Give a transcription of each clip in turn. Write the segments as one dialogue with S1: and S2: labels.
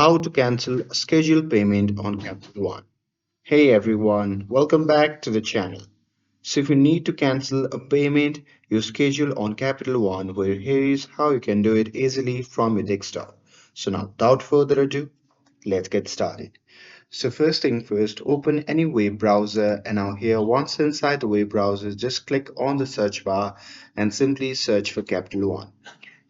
S1: How to cancel a scheduled payment on Capital One. Hey everyone, welcome back to the channel. So if you need to cancel a payment you schedule on Capital One, where here is how you can do it easily from your desktop. So now without further ado, let's get started. So first thing first, open any web browser, and now here once inside the web browser, just click on the search bar and simply search for Capital One.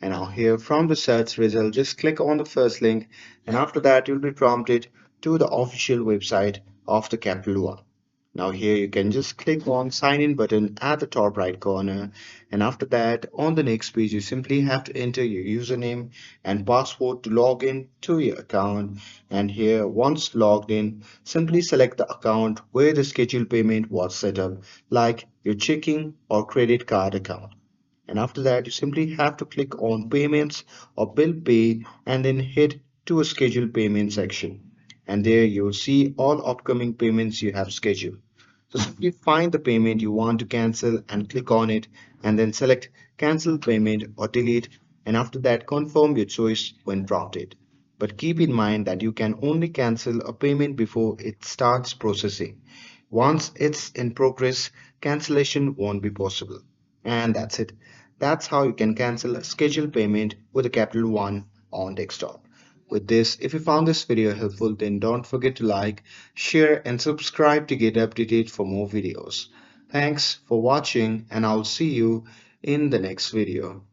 S1: And now here from the search result, just click on the first link, and after that you'll be prompted to the official website of the Capital One. Now here you can just click on sign in button at the top right corner, and after that on the next page you simply have to enter your username and password to log in to your account. And here once logged in, simply select the account where the scheduled payment was set up, like your checking or credit card account. And after that you simply have to click on payments or bill pay, and then hit to a scheduled payment section, and there you'll see all upcoming payments you have scheduled. So simply find the payment you want to cancel and click on it, and then select cancel payment or delete, and after that confirm your choice when prompted. But keep in mind that you can only cancel a payment before it starts processing. Once it's in progress, cancellation won't be possible. And that's it. That's how you can cancel a scheduled payment with a Capital One on desktop. With this, if you found this video helpful, then don't forget to like, share, and subscribe to get updated for more videos. Thanks for watching, and I'll see you in the next video.